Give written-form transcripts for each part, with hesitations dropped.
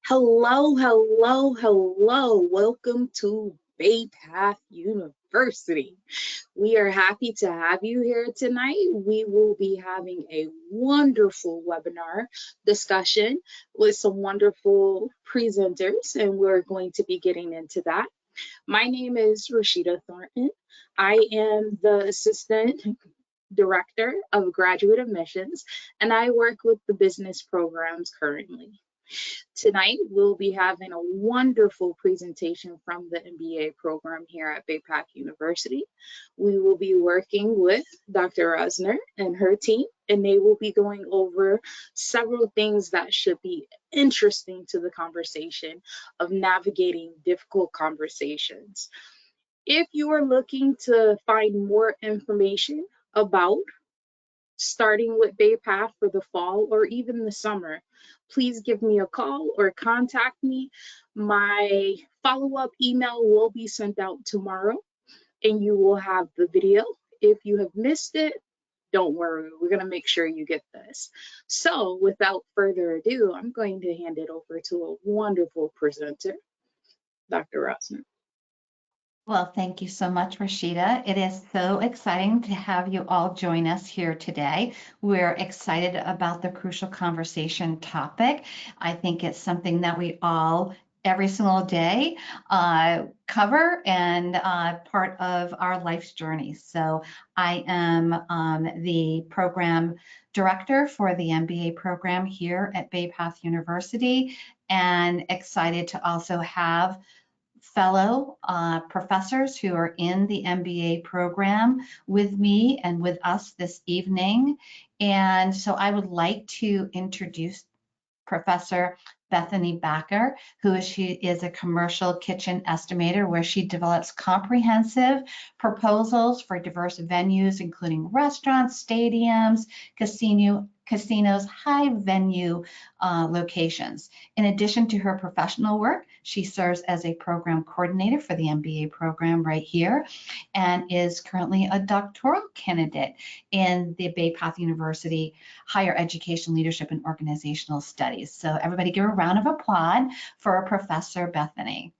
Hello, hello, hello. Welcome to Bay Path University. We are happy to have you here tonight. We will be having a wonderful webinar discussion with some wonderful presenters, and we're going to be getting into that. My name is Rashida Thornton. I am the Assistant Director of Graduate Admissions, and I work with the business programs currently. Tonight, we'll be having a wonderful presentation from the MBA program here at Bay Path University. We will be working with Dr. Rosner and her team, and they will be going over several things that should be interesting to the conversation of navigating difficult conversations. If you are looking to find more information about starting with Bay Path for the fall or even the summer, please give me a call or contact me. My follow-up email will be sent out tomorrow and you will have the video. If you have missed it, don't worry, we're going to make sure you get this. So without further ado, I'm going to hand it over to a wonderful presenter, Dr. Rosner. Well, thank you so much, Rashida. It is so exciting to have you all join us here today. We're excited about the crucial conversation topic. I think it's something that we all, every single day, cover and part of our life's journey. So I am the program director for the MBA program here at Bay Path University, and excited to also have fellow professors who are in the MBA program with me and with us this evening. And so I would like to introduce Professor Bethany Backer, she is a commercial kitchen estimator where she develops comprehensive proposals for diverse venues, including restaurants, stadiums, casinos, high venue locations. In addition to her professional work, she serves as a program coordinator for the MBA program right here and is currently a doctoral candidate in the Bay Path University Higher Education Leadership and Organizational Studies. So everybody give a round of applause for Professor Bethany.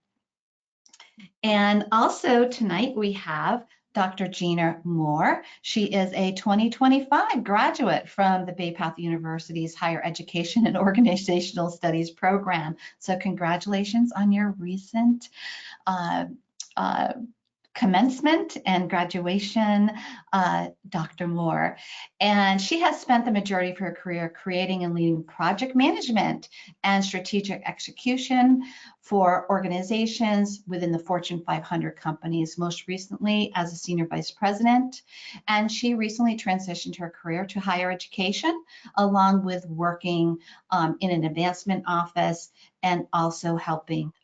And also tonight we have Dr. Gina Moore. She is a 2025 graduate from the Bay Path University's Higher Education and Organizational Studies program. So congratulations on your recent commencement and graduation, Dr. Moore. And she has spent the majority of her career creating and leading project management and strategic execution for organizations within the Fortune 500 companies, most recently as a senior vice president. And she recently transitioned her career to higher education, along with working in an advancement office and also helping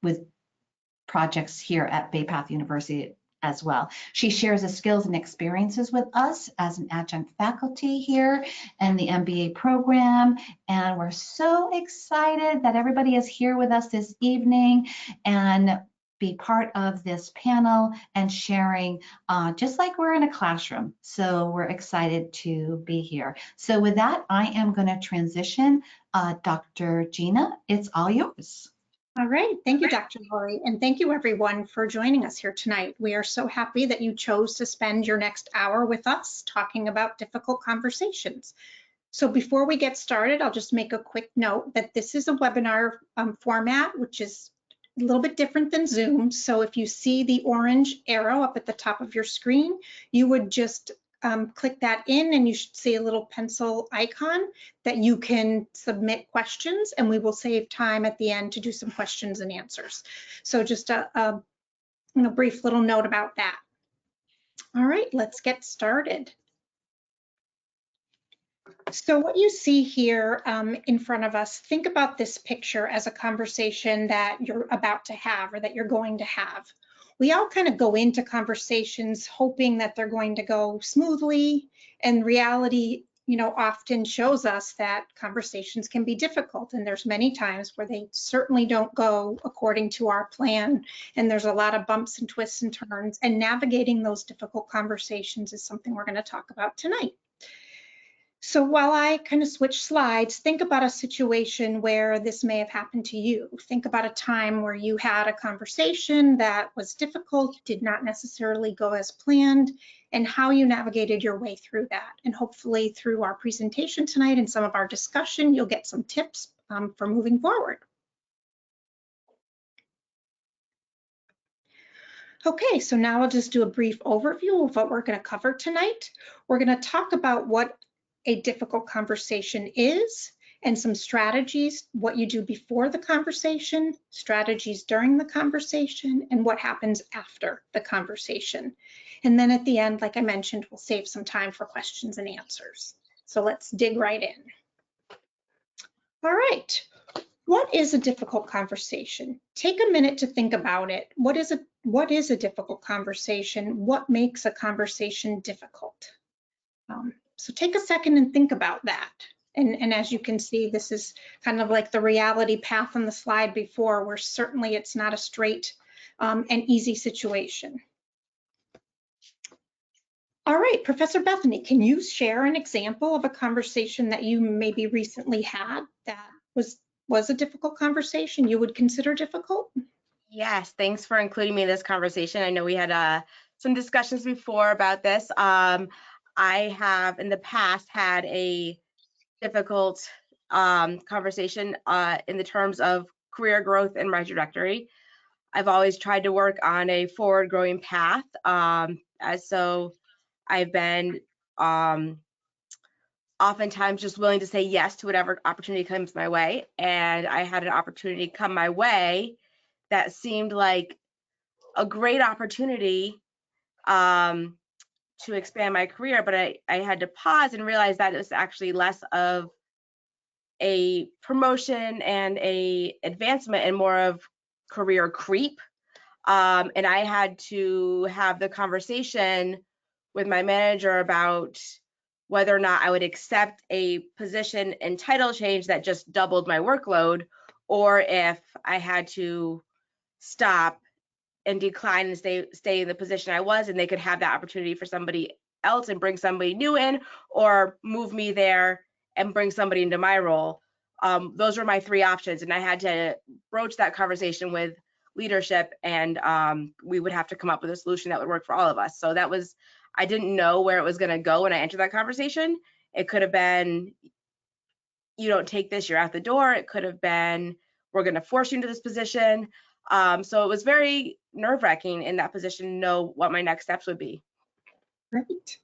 with projects here at Bay Path University as well. She shares the skills and experiences with us as an adjunct faculty here in the MBA program. And we're so excited that everybody is here with us this evening and be part of this panel and sharing just like we're in a classroom. So we're excited to be here. So with that, I am going to transition. Dr. Gina, it's all yours. All right, thank you, Dr. Laurie, and thank you everyone for joining us here tonight. We are so happy that you chose to spend your next hour with us talking about difficult conversations. So before we get started, I'll just make a quick note that this is a webinar format, which is a little bit different than Zoom. So if you see the orange arrow up at the top of your screen, you would just click that in and you should see a little pencil icon that you can submit questions, and we will save time at the end to do some questions and answers. So just a brief little note about that. All right, let's get started. So what you see here in front of us, think about this picture as a conversation that you're about to have or that you're going to have. We all kind of go into conversations hoping that they're going to go smoothly, and reality, often shows us that conversations can be difficult, and there's many times where they certainly don't go according to our plan, and there's a lot of bumps and twists and turns, and navigating those difficult conversations is something we're going to talk about tonight. So while I kind of switch slides, think about a situation where this may have happened to you. Think about a time where you had a conversation that was difficult, did not necessarily go as planned, and how you navigated your way through that. And hopefully through our presentation tonight and some of our discussion, you'll get some tips for moving forward. Okay, so now I'll just do a brief overview of what we're going to cover tonight. We're going to talk about what a difficult conversation is and some strategies, what you do before the conversation, strategies during the conversation, and what happens after the conversation. And then at the end, like I mentioned, we'll save some time for questions and answers. So let's dig right in. All right. What is a difficult conversation? Take a minute to think about it. What is a difficult conversation? What makes a conversation difficult? So take a second and think about that. And as you can see, this is kind of like the reality path on the slide before, where certainly it's not a straight and easy situation. All right, Professor Bethany, can you share an example of a conversation that you maybe recently had that was a difficult conversation you would consider difficult? Yes, thanks for including me in this conversation. I know we had some discussions before about this. I have in the past had a difficult conversation in the terms of career growth and my trajectory. I've always tried to work on a forward growing path. So I've been oftentimes just willing to say yes to whatever opportunity comes my way. And I had an opportunity come my way that seemed like a great opportunity to expand my career, but I had to pause and realize that it was actually less of a promotion and a advancement and more of career creep. And I had to have the conversation with my manager about whether or not I would accept a position and title change that just doubled my workload, or if I had to stop and decline and stay in the position I was, and they could have that opportunity for somebody else and bring somebody new in, or move me there and bring somebody into my role. Those were my three options, and I had to broach that conversation with leadership, and we would have to come up with a solution that would work for all of us. So that was, I didn't know where it was going to go when I entered that conversation. It could have been, you don't take this, you're out the door. It could have been, we're going to force you into this position. So it was very nerve-wracking in that position to know what my next steps would be. Great.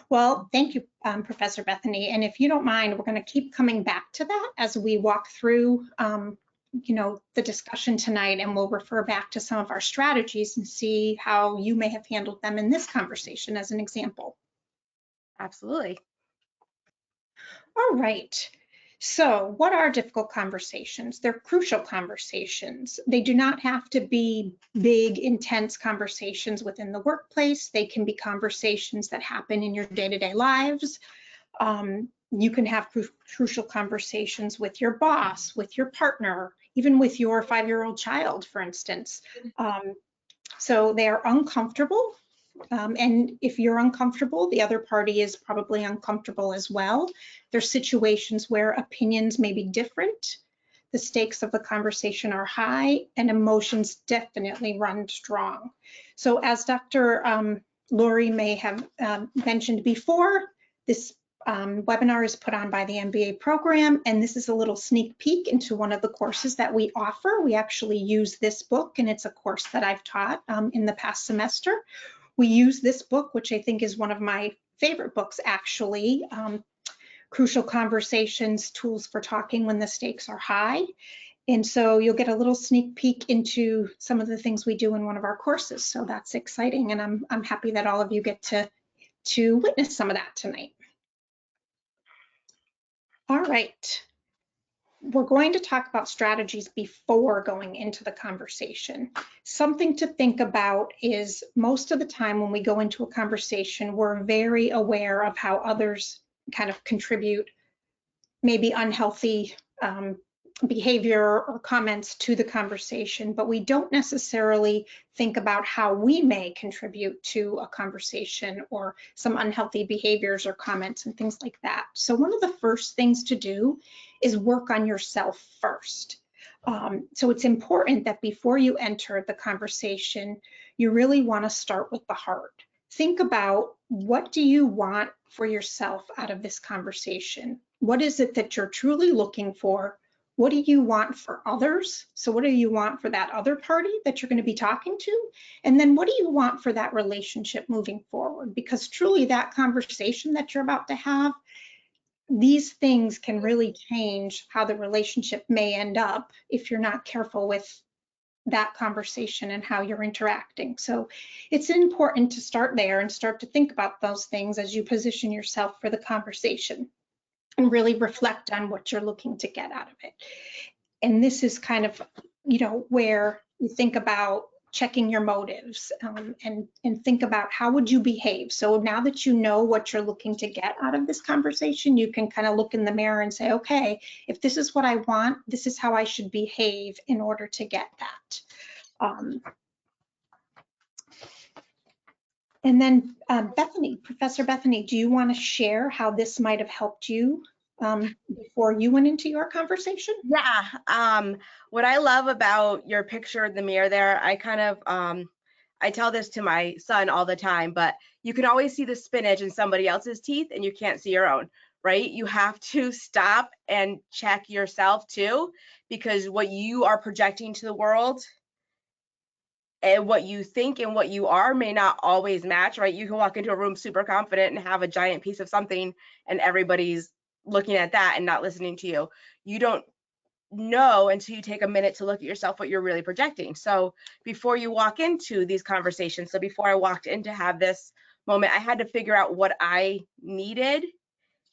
Well, thank you, Professor Bethany. And if you don't mind, we're going to keep coming back to that as we walk through, the discussion tonight, and we'll refer back to some of our strategies and see how you may have handled them in this conversation as an example. Absolutely. All right. So what are difficult conversations? They're crucial conversations. They do not have to be big, intense conversations within the workplace. They can be conversations that happen in your day-to-day lives. You can have crucial conversations with your boss, with your partner, even with your 5-year-old child, for instance. So they are uncomfortable. And if you're uncomfortable, the other party is probably uncomfortable as well. There's situations where opinions may be different. The stakes of the conversation are high, and emotions definitely run strong. So as Dr. Laurie may have mentioned before, this webinar is put on by the MBA program, and this is a little sneak peek into one of the courses that we offer. We actually use this book, and it's a course that I've taught in the past semester. We use this book, which I think is one of my favorite books, actually, Crucial Conversations, Tools for Talking When the Stakes Are High. And so you'll get a little sneak peek into some of the things we do in one of our courses. So that's exciting, and I'm happy that all of you get to witness some of that tonight. All right. We're going to talk about strategies before going into the conversation. Something to think about is most of the time when we go into a conversation, we're very aware of how others kind of contribute maybe unhealthy behavior or comments to the conversation, but we don't necessarily think about how we may contribute to a conversation or some unhealthy behaviors or comments and things like that. So one of the first things to do is work on yourself first. So it's important that before you enter the conversation, you really want to start with the heart. Think about, what do you want for yourself out of this conversation? What is it that you're truly looking for? What do you want for others? So what do you want for that other party that you're going to be talking to? And then what do you want for that relationship moving forward? Because truly that conversation that you're about to have, these things can really change how the relationship may end up if you're not careful with that conversation and how you're interacting. So it's important to start there and start to think about those things as you position yourself for the conversation and really reflect on what you're looking to get out of it. And this is kind of, where you think about checking your motives, and think about, how would you behave? So now that you know what you're looking to get out of this conversation, you can kind of look in the mirror and say, okay, if this is what I want, this is how I should behave in order to get that. And then Bethany, Professor Bethany, do you want to share how this might have helped you before you went into your conversation? Yeah. What I love about your picture in the mirror there, I kind of, I tell this to my son all the time, but you can always see the spinach in somebody else's teeth and you can't see your own, right? You have to stop and check yourself too, because what you are projecting to the world and what you think and what you are may not always match, right? You can walk into a room super confident and have a giant piece of something and everybody's looking at that and not listening to you. You don't know until you take a minute to look at yourself what you're really projecting. So before you walk into these conversations, so before I walked in to have this moment, I had to figure out what I needed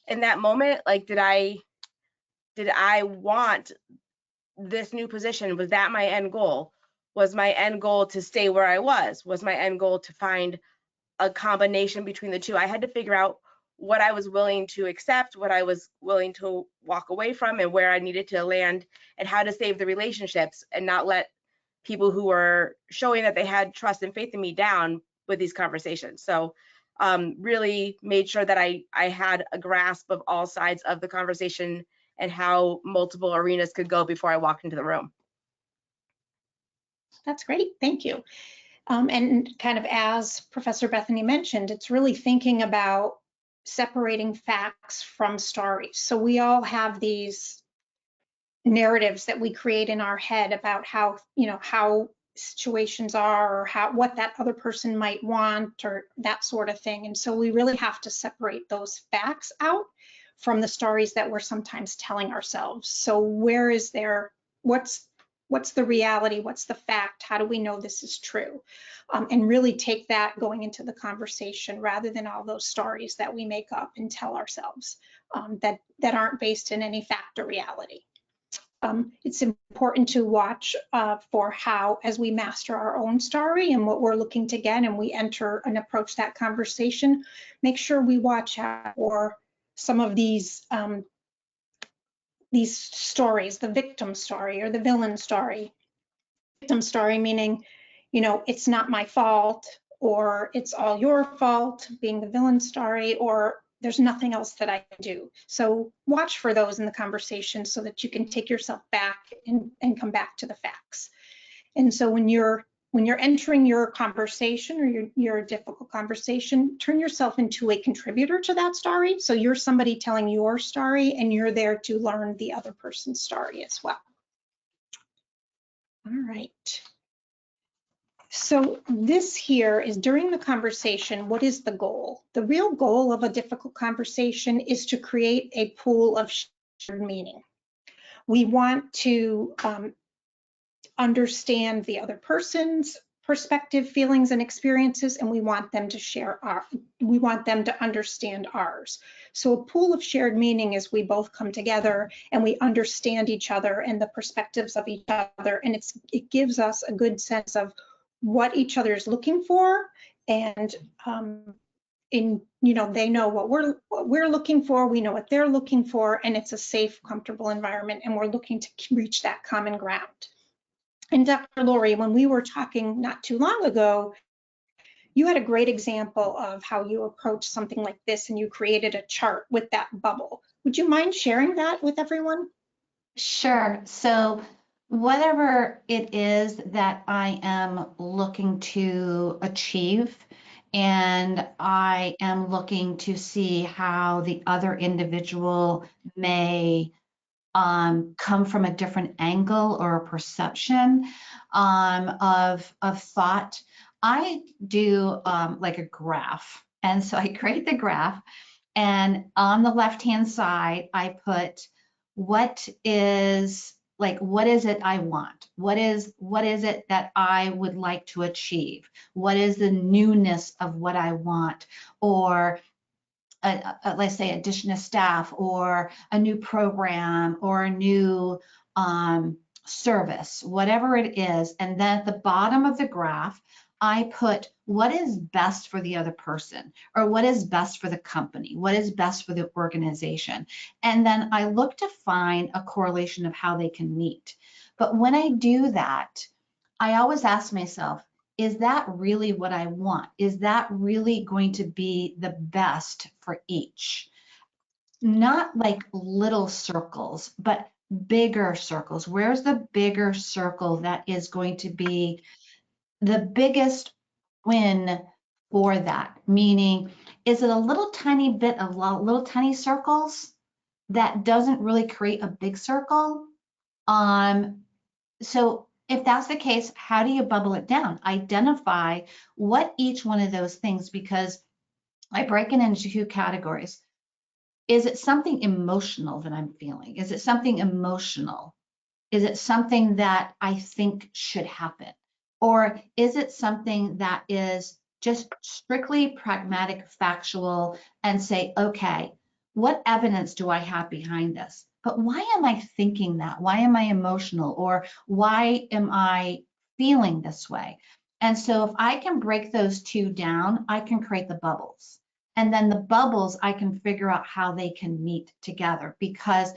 in that moment. Like, did I want this new position? Was that my end goal? Was my end goal to stay where I was? Was my end goal to find a combination between the two? I had to figure out what I was willing to accept, what I was willing to walk away from, and where I needed to land, and how to save the relationships and not let people who were showing that they had trust and faith in me down with these conversations. So really made sure that I had a grasp of all sides of the conversation and how multiple arenas could go before I walked into the room. That's great, thank you. And kind of as Professor Bethany mentioned, it's really thinking about separating facts from stories. So we all have these narratives that we create in our head about how situations are, or what that other person might want, or that sort of thing. And so we really have to separate those facts out from the stories that we're sometimes telling ourselves. So where is there, what's the reality? What's the fact? How do we know this is true? And really take that going into the conversation, rather than all those stories that we make up and tell ourselves that aren't based in any fact or reality. It's important to watch for how, as we master our own story and what we're looking to get, and we enter and approach that conversation, make sure we watch out for some of these stories, the victim story or the villain story. Victim story meaning, it's not my fault, or it's all your fault, being the villain story, or there's nothing else that I can do. So watch for those in the conversation so that you can take yourself back and come back to the facts. And so when you're entering your conversation, or your difficult conversation, turn yourself into a contributor to that story. So you're somebody telling your story, and you're there to learn the other person's story as well. All right. So this here is, during the conversation, what is the goal? The real goal of a difficult conversation is to create a pool of shared meaning. We want to understand the other person's perspective, feelings, and experiences, and we want them to understand ours. So a pool of shared meaning is, we both come together and we understand each other and the perspectives of each other, and it gives us a good sense of what each other is looking for, and they know what we're looking for, we know what they're looking for, and it's a safe, comfortable environment, and we're looking to reach that common ground. And Dr. Laurie, when we were talking not too long ago, you had a great example of how you approached something like this and you created a chart with that bubble. Would you mind sharing that with everyone? Sure. So whatever it is that I am looking to achieve, and I am looking to see how the other individual may come from a different angle or a perception of thought, I do like a graph. And so I create the graph, and on the left-hand side, I put what is it I want? What is it that I would like to achieve? What is the newness of what I want? Or let's say addition of staff, or a new program, or a new service, whatever it is. And then at the bottom of the graph, I put what is best for the other person, or what is best for the company, what is best for the organization. And then I look to find a correlation of how they can meet. But when I do that, I always ask myself, is that really what I want? Is that really going to be the best for each? Not like little circles, but bigger circles. Where's the bigger circle that is going to be the biggest win for that? Meaning, is it a little tiny bit of little tiny circles that doesn't really create a big circle? So if that's the case, how do you bubble it down? Identify what each one of those things, because I break it into two categories. Is it something emotional that I'm feeling? Is it something emotional? Is it something that I think should happen? Or is it something that is just strictly pragmatic, factual, and say, okay, what evidence do I have behind this? But why am I thinking that? Why am I emotional? Or why am I feeling this way? And so if I can break those two down, I can create the bubbles. And then the bubbles, I can figure out how they can meet together, because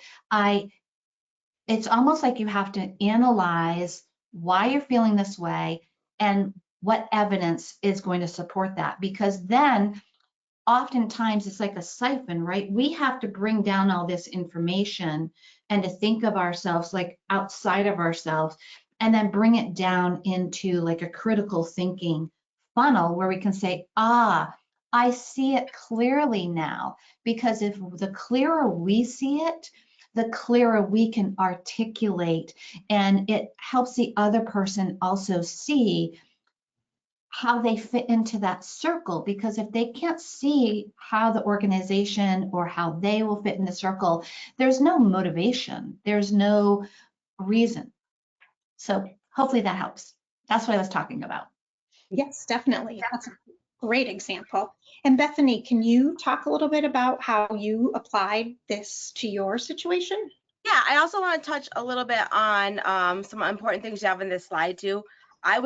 it's almost like you have to analyze why you're feeling this way and what evidence is going to support that. Because then oftentimes it's like a siphon, right? We have to bring down all this information and to think of ourselves like outside of ourselves, and then bring it down into like a critical thinking funnel where we can say, I see it clearly now. Because if the clearer we see it, the clearer we can articulate, and it helps the other person also see how they fit into that circle. Because if they can't see how the organization or how they will fit in the circle, there's no motivation, there's no reason. So hopefully that helps. That's what I was talking about. Yes, definitely. That's a great example. And Bethany, can you talk a little bit about how you applied this to your situation? Yeah, I also want to touch a little bit on some important things you have in this slide too. I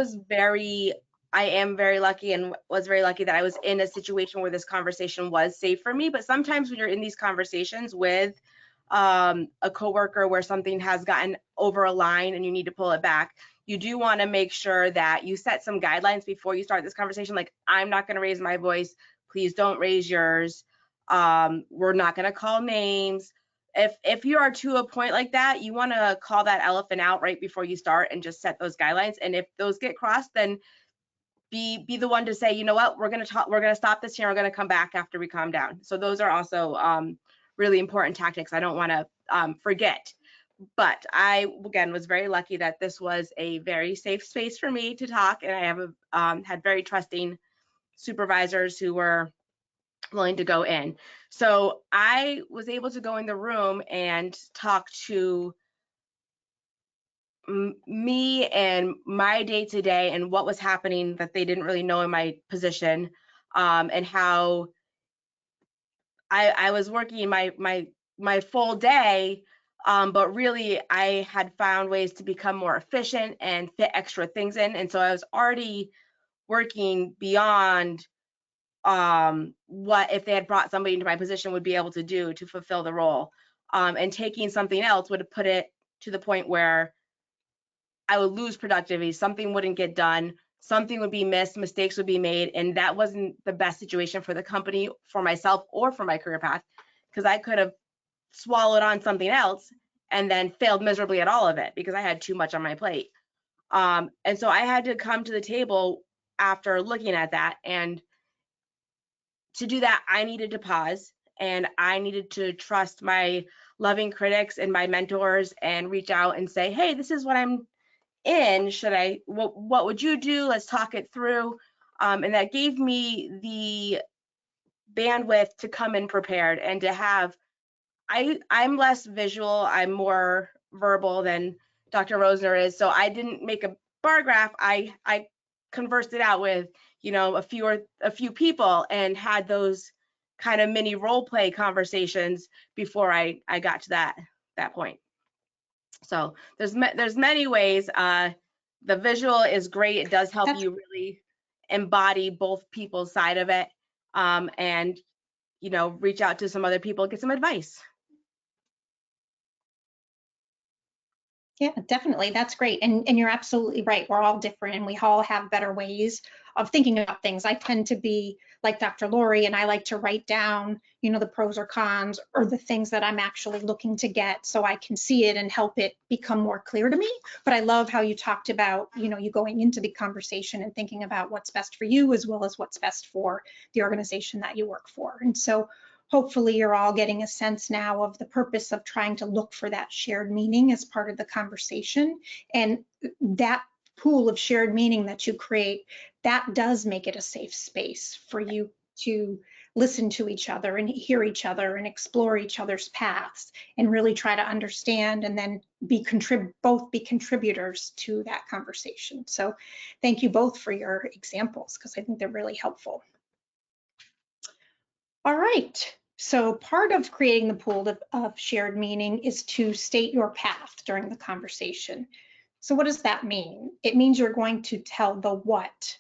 am very lucky, and was very lucky that I was in a situation where this conversation was safe for me. But sometimes when you're in these conversations with a coworker where something has gotten over a line and you need to pull it back, you do want to make sure that you set some guidelines before you start this conversation. Like, I'm not going to raise my voice. Please don't raise yours. We're not going to call names. If you are to a point like that, you want to call that elephant out right before you start and just set those guidelines. And if those get crossed, then be the one to say, you know what, we're going to stop this here. We're going to come back after we calm down. So those are also really important tactics I don't want to forget. But I, again, was very lucky that this was a very safe space for me to talk. And I have had very trusting supervisors who were willing to go in. So I was able to go in the room and talk to me and my day to day and what was happening that they didn't really know in my position, and how I was working my full day, but really I had found ways to become more efficient and fit extra things in. And so I was already working beyond what if they had brought somebody into my position would be able to do to fulfill the role. And taking something else would have put it to the point where I would lose productivity, something wouldn't get done, something would be missed, mistakes would be made, and that wasn't the best situation for the company, for myself, or for my career path, because I could have swallowed on something else and then failed miserably at all of it because I had too much on my plate. And so I had to come to the table after looking at that, and to do that, I needed to pause, and I needed to trust my loving critics and my mentors and reach out and say, hey, this is what I'm in. What would you do? Let's talk it through. And that gave me the bandwidth to come in prepared and to have, I'm less visual, I'm more verbal than Dr. Rosner is. So I didn't make a bar graph. I conversed it out with, a few people and had those kind of mini role play conversations before I got to that point. So there's many ways. The visual is great. It does help you really embody both people's side of it, and reach out to some other people, get some advice. Yeah, definitely. That's great. And you're absolutely right. We're all different and we all have better ways of thinking about things. I tend to be like Dr. Laurie, and I like to write down, the pros or cons or the things that I'm actually looking to get so I can see it and help it become more clear to me. But I love how you talked about, you going into the conversation and thinking about what's best for you as well as what's best for the organization that you work for. And so hopefully you're all getting a sense now of the purpose of trying to look for that shared meaning as part of the conversation. And that pool of shared meaning that you create, that does make it a safe space for you to listen to each other and hear each other and explore each other's paths and really try to understand and then both be contributors to that conversation. So thank you both for your examples because I think they're really helpful. All right, so part of creating the pool of shared meaning is to state your path during the conversation. So what does that mean? It means you're going to tell the what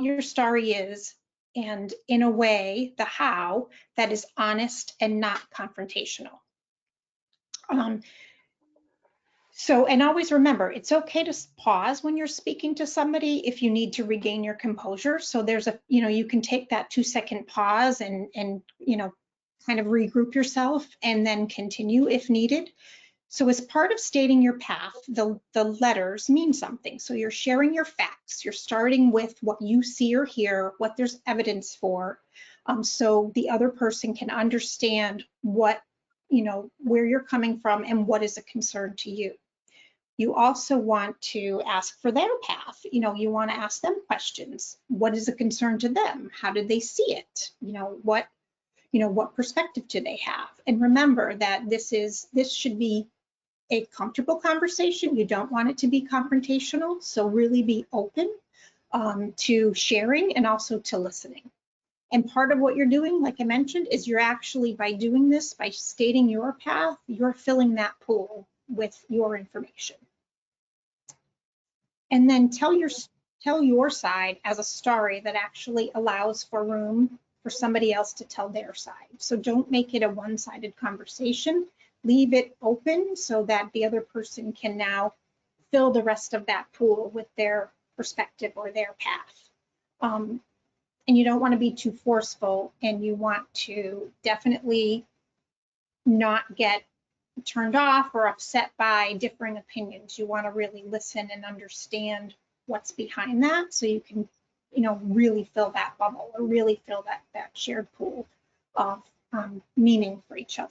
your story is, and in a way, the how that is honest and not confrontational. And always remember, it's okay to pause when you're speaking to somebody if you need to regain your composure. So there's you can take that 2-second pause and kind of regroup yourself and then continue if needed. So as part of stating your path, the letters mean something. So you're sharing your facts. You're starting with what you see or hear, what there's evidence for, so the other person can understand what, where you're coming from and what is a concern to you. You also want to ask for their path. You want to ask them questions. What is a concern to them? How do they see it? What perspective do they have? And remember that this should be a comfortable conversation. You don't want it to be confrontational. So really be open to sharing and also to listening. And part of what you're doing, like I mentioned, is you're actually, by doing this, by stating your path, you're filling that pool with your information. And then tell your side as a story that actually allows for room for somebody else to tell their side. So don't make it a one-sided conversation. Leave it open so that the other person can now fill the rest of that pool with their perspective or their path. And you don't want to be too forceful, and you want to definitely not get turned off or upset by differing opinions. You want to really listen and understand what's behind that so you can, really fill that bubble or really fill that shared pool of meaning for each other.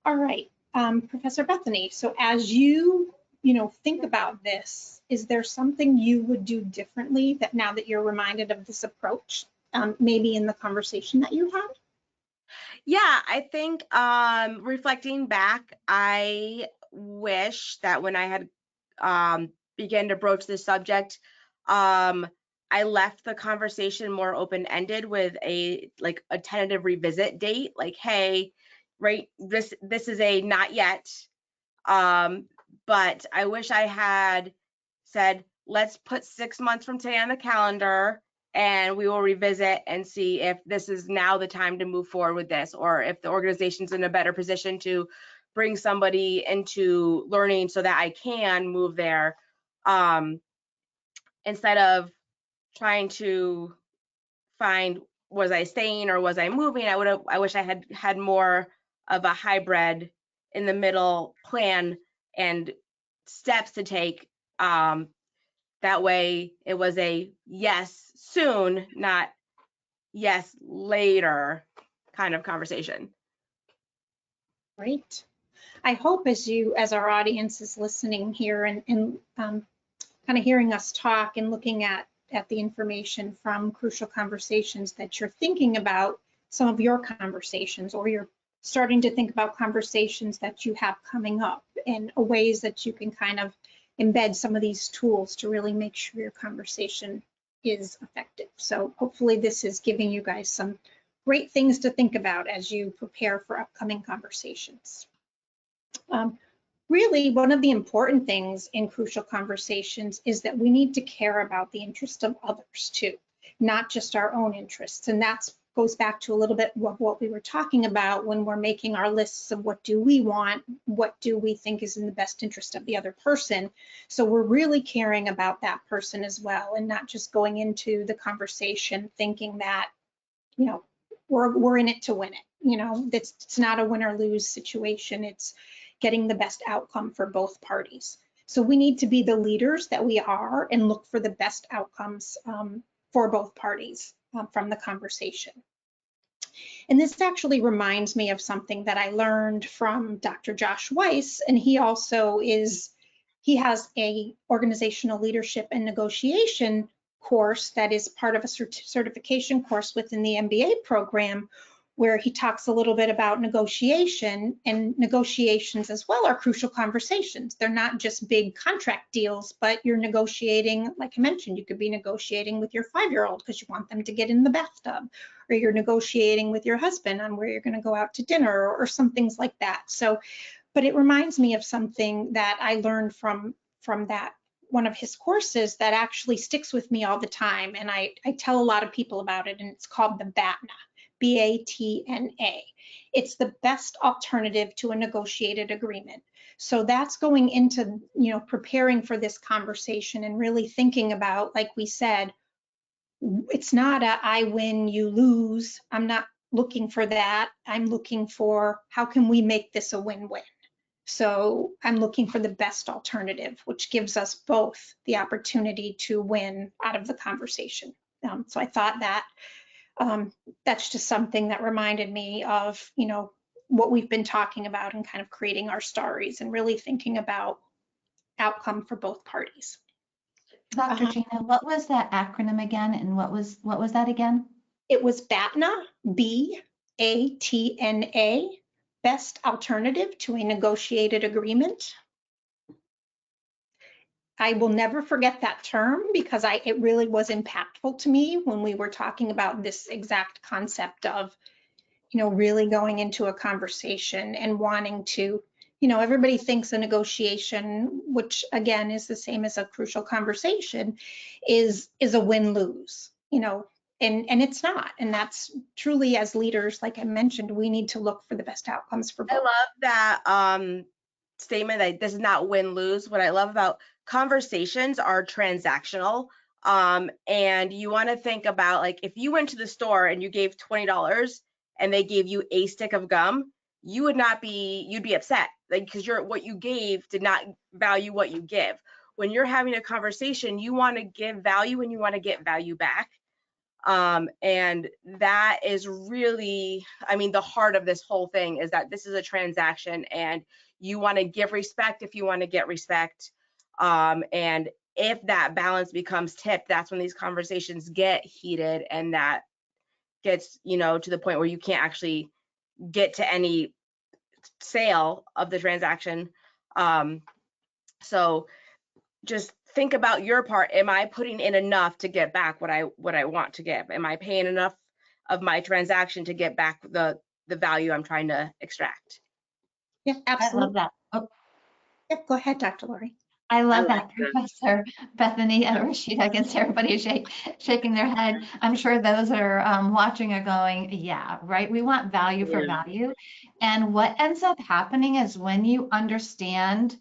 All right, Professor Bethany, so as you, think about this, is there something you would do differently that now that you're reminded of this approach, maybe in the conversation that you had? Yeah, I think reflecting back, I wish that when I had began to broach this subject, I left the conversation more open-ended with a tentative revisit date, like, hey, right, this is a not yet. But I wish I had said, let's put 6 months from today on the calendar. and we will revisit and see if this is now the time to move forward with this, or if the organization's in a better position to bring somebody into learning so that I can move there, instead of trying to find, was I staying or was I moving? I wish I had more of a hybrid in the middle plan and steps to take. That way it was a yes soon, not yes later kind of conversation. Great. I hope as our audience is listening here and kind of hearing us talk and looking at the information from Crucial Conversations, that you're thinking about some of your conversations, or you're starting to think about conversations that you have coming up, and ways that you can kind of embed some of these tools to really make sure your conversation is effective. So hopefully this is giving you guys some great things to think about as you prepare for upcoming conversations. Really, one of the important things in Crucial Conversations is that we need to care about the interests of others too, not just our own interests. And that goes back to a little bit of what we were talking about when we're making our lists of what do we want, what do we think is in the best interest of the other person. So we're really caring about that person as well, and not just going into the conversation thinking that, you know, we're in it to win it. You know, it's not a win or lose situation. It's getting the best outcome for both parties. So we need to be the leaders that we are and look for the best outcomes for both parties from the conversation. And this actually reminds me of something that I learned from Dr. Josh Weiss, and he has a organizational leadership and negotiation course that is part of a certification course within the MBA program, where he talks a little bit about negotiation, and negotiations as well are crucial conversations. They're not just big contract deals, but you're negotiating, like I mentioned, you could be negotiating with your 5-year-old because you want them to get in the bathtub, or you're negotiating with your husband on where you're going to go out to dinner, or some things like that. So, but it reminds me of something that I learned from that one of his courses that actually sticks with me all the time. And I tell a lot of people about it, and it's called the BATNA. BATNA. It's the best alternative to a negotiated agreement. So that's going into, you know, preparing for this conversation and really thinking about, like we said, it's not a I win, you lose. I'm not looking for that. I'm looking for how can we make this a win-win? So I'm looking for the best alternative, which gives us both the opportunity to win out of the conversation. So I thought that that's just something that reminded me of, you know, what we've been talking about and kind of creating our stories and really thinking about outcome for both parties. Dr. Gina, what was that acronym again, and what was that again? It was BATNA, BATNA, best alternative to a negotiated agreement. I will never forget that term because it really was impactful to me when we were talking about this exact concept of, you know, really going into a conversation and wanting to, you know, everybody thinks a negotiation, which again is the same as a crucial conversation, is a win-lose, you know, and it's not. And that's truly, as leaders, like I mentioned, we need to look for the best outcomes for both. I love that statement that this is not win-lose. What I love about conversations are transactional. And you want to think about, like, if you went to the store and you gave $20 and they gave you a stick of gum, you'd be upset, like, because what you gave did not value what you give. When you're having a conversation, you want to give value and you want to get value back. And that is really, I mean, the heart of this whole thing is that this is a transaction, and you want to give respect if you want to get respect. And if that balance becomes tipped, that's when these conversations get heated, and that gets, you know, to the point where you can't actually get to any sale of the transaction. So just think about your part. Am I putting in enough to get back what I want to give? Am I paying enough of my transaction to get back the value I'm trying to extract? Yeah, absolutely. I love that. Oh. Yeah, go ahead, Dr. Laurie. I I love like that, that. Professor Bethany and Rashida. I guess everybody is shaking their head. I'm sure those are watching are going, yeah, right. We want value for Yeah. value. And what ends up happening is when you understand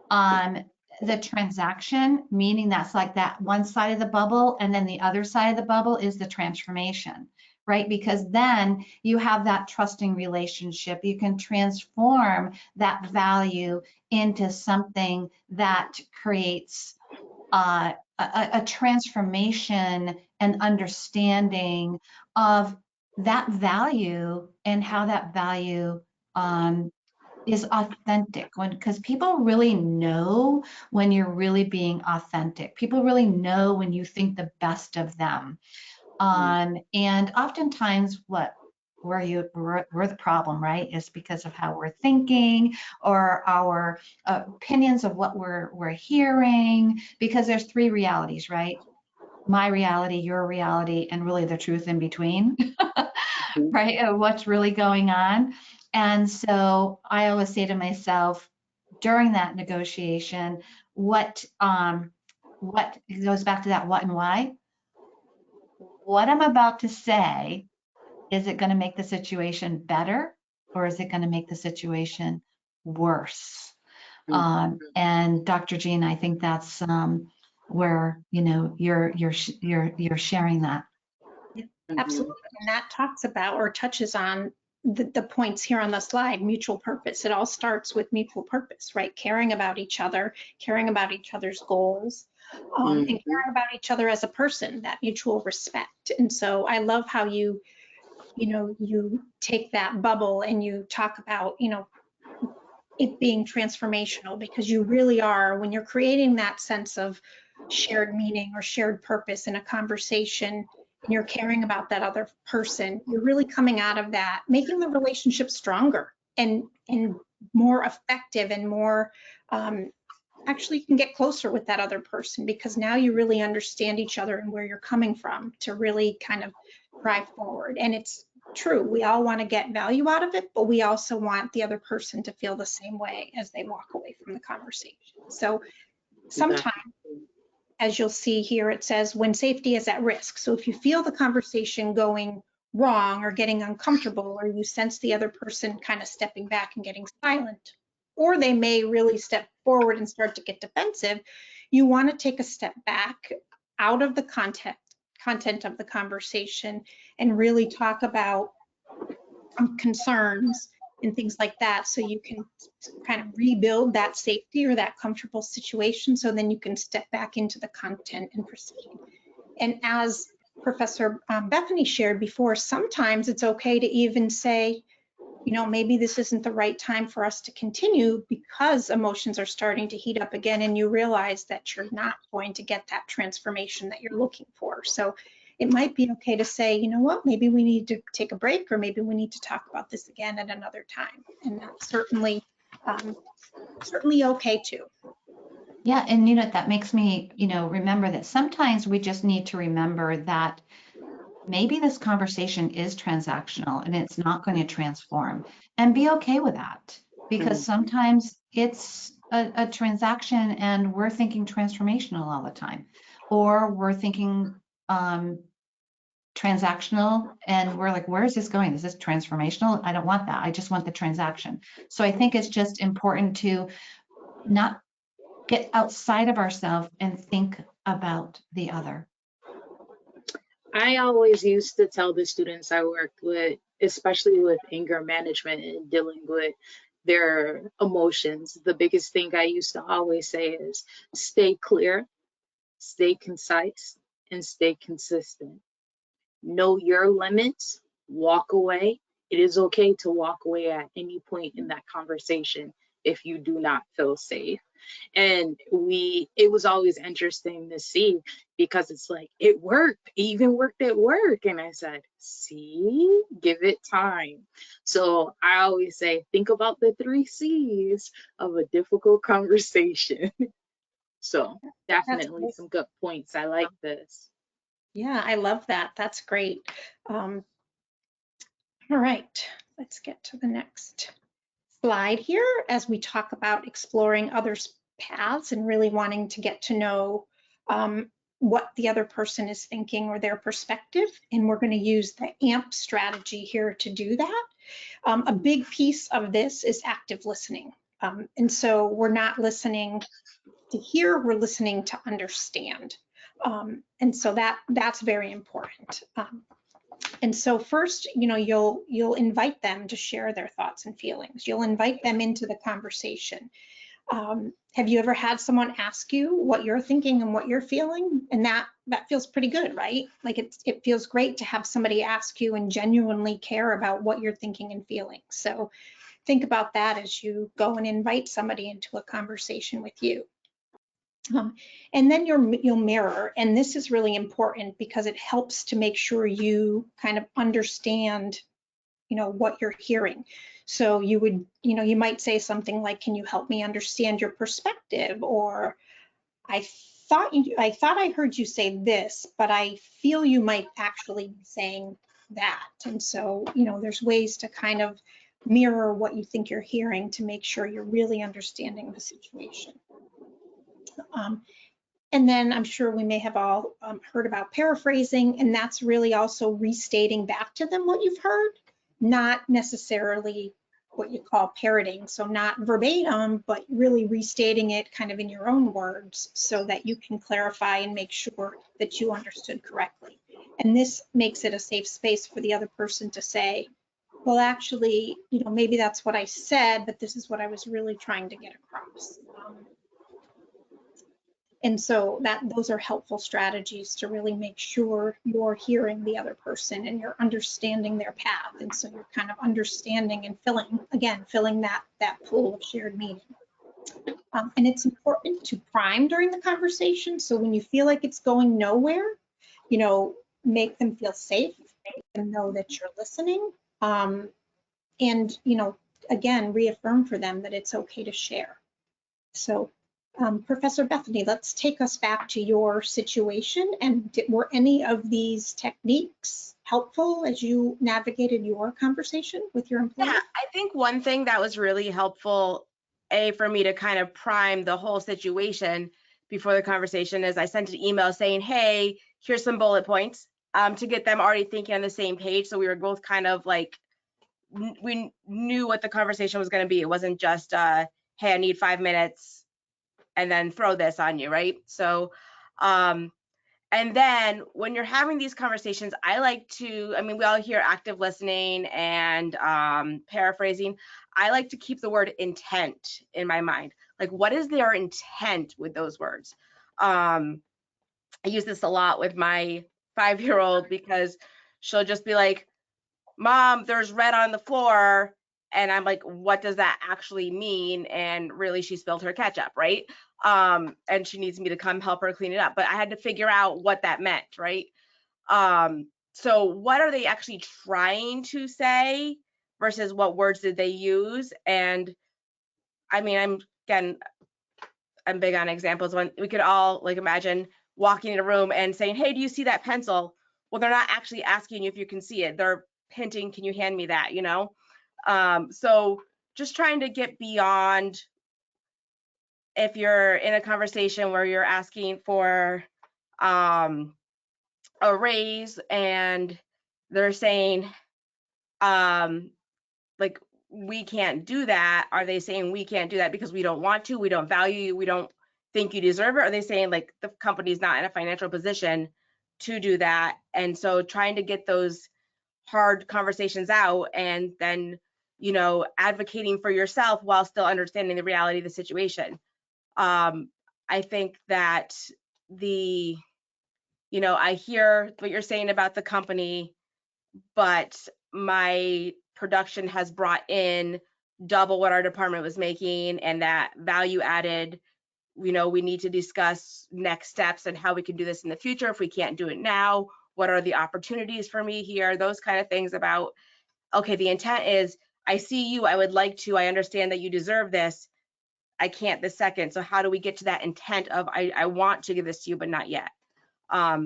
um, the transaction, meaning that's like that one side of the bubble, and then the other side of the bubble is the transformation, right? Because then you have that trusting relationship. You can transform that value into something that creates a transformation and understanding of that value and how that value is authentic, because people really know when you're really being authentic. People really know when you think the best of them. And oftentimes we're the problem, right? Is because of how we're thinking or our opinions of what we're hearing, because there's three realities, right? My reality, your reality, and really the truth in between, Mhm. right? Of what's really going on. And so I always say to myself during that negotiation, what it goes back to that what and why. What I'm about to say, is it going to make the situation better or is it going to make the situation worse? Mhm. And Dr. Gina, I think that's where you're sharing that. Yeah, Mhm. absolutely. And that talks about or touches on the points here on the slide, mutual purpose. It all starts with mutual purpose, right? Caring about each other, caring about each other's goals, and Mhm. caring about each other as a person, that mutual respect. And so I love how you take that bubble and you talk about, it being transformational, because you really are, when you're creating that sense of shared meaning or shared purpose in a conversation and you're caring about that other person, you're really coming out of that, making the relationship stronger and more effective and more actually you can get closer with that other person because now you really understand each other and where you're coming from to really kind of drive forward. And it's true, we all want to get value out of it, but we also want the other person to feel the same way as they walk away from the conversation. So sometimes, Definitely. as you'll see here, it says when safety is at risk. So if you feel the conversation going wrong or getting uncomfortable, or you sense the other person kind of stepping back and getting silent, or they may really step forward and start to get defensive, you want to take a step back out of the content of the conversation and really talk about concerns and things like that, so you can kind of rebuild that safety or that comfortable situation, so then you can step back into the content and proceed. And as Professor Bethany shared before, sometimes it's okay to even say, maybe this isn't the right time for us to continue because emotions are starting to heat up again and you realize that you're not going to get that transformation that you're looking for. So it might be okay to say, you know what, maybe we need to take a break, or maybe we need to talk about this again at another time. And that's certainly okay too. Yeah, and that makes me, remember that sometimes we just need to remember that maybe this conversation is transactional and it's not going to transform, and be okay with that, because Mhm. sometimes it's a transaction and we're thinking transformational all the time, or we're thinking transactional and we're like, where is this going? Is this transformational? I don't want that. I just want the transaction. So I think it's just important to not get outside of ourselves and think about the other. I always used to tell the students I worked with, especially with anger management and dealing with their emotions, the biggest thing I used to always say is stay clear, stay concise, and stay consistent. Know your limits, walk away. It is okay to walk away at any point in that conversation if you do not feel safe. And it was always interesting to see, because it's like it worked, it even worked at work. And I said, see, give it time. So I always say, think about the 3 C's of a difficult conversation. So That's definitely great. some good points. I like this. Yeah, I love that. That's great. All right, let's get to the next slide here as we talk about exploring others' paths and really wanting to get to know what the other person is thinking or their perspective. And we're going to use the AMP strategy here to do that. A big piece of this is active listening. And so we're not listening to hear, we're listening to understand. And so that's very important. And so first, you'll invite them to share their thoughts and feelings. You'll invite them into the conversation. Have you ever had someone ask you what you're thinking and what you're feeling? And that feels pretty good, right? Like it feels great to have somebody ask you and genuinely care about what you're thinking and feeling. So think about that as you go and invite somebody into a conversation with you. And then you'll mirror, and this is really important because it helps to make sure you kind of understand, what you're hearing. So you might say something like, "Can you help me understand your perspective?" Or I thought I heard you say this, but I feel you might actually be saying that. And so, there's ways to kind of mirror what you think you're hearing to make sure you're really understanding the situation. And then I'm sure we may have all heard about paraphrasing, and that's really also restating back to them what you've heard, not necessarily what you call parroting. So not verbatim, but really restating it kind of in your own words so that you can clarify and make sure that you understood correctly. And this makes it a safe space for the other person to say, well, actually, maybe that's what I said, but this is what I was really trying to get across. And so those are helpful strategies to really make sure you're hearing the other person and you're understanding their path. And so you're kind of understanding and filling that pool of shared meaning. And it's important to prime during the conversation. So when you feel like it's going nowhere, make them feel safe, make them know that you're listening. And, again, reaffirm for them that it's okay to share. So Professor Bethany, let's take us back to your situation. And were any of these techniques helpful as you navigated your conversation with your employer? Yeah, I think one thing that was really helpful, for me to kind of prime the whole situation before the conversation is I sent an email saying, hey, here's some bullet points to get them already thinking on the same page. So we were both kind of like, we knew what the conversation was going to be. It wasn't just, hey, I need 5 minutes and then throw this on you, right? So, and then when you're having these conversations, I like to, we all hear active listening and paraphrasing. I like to keep the word intent in my mind. Like, what is their intent with those words? I use this a lot with my 5-year-old because she'll just be like, Mom, there's red on the floor. And I'm like, what does that actually mean? And really, she spilled her ketchup, right? And she needs me to come help her clean it up. But I had to figure out what that meant, right? So what are they actually trying to say versus what words did they use? And I'm big on examples. When we could all like imagine walking in a room and saying, hey, do you see that pencil? Well, they're not actually asking you if you can see it. They're hinting, can you hand me that, So just trying to get beyond if you're in a conversation where you're asking for a raise and they're saying like we can't do that. Are they saying we can't do that because we don't want to, we don't value you, we don't think you deserve it? Are they saying like the company's not in a financial position to do that? And so trying to get those hard conversations out and then advocating for yourself while still understanding the reality of the situation. I think that I hear what you're saying about the company, but my production has brought in double what our department was making, and that value added, we need to discuss next steps and how we can do this in the future. If we can't do it now, what are the opportunities for me here? Those kind of things about, okay, the intent is, I see you, I would like to, I understand that you deserve this, I can't this second. So how do we get to that intent of, I want to give this to you, but not yet.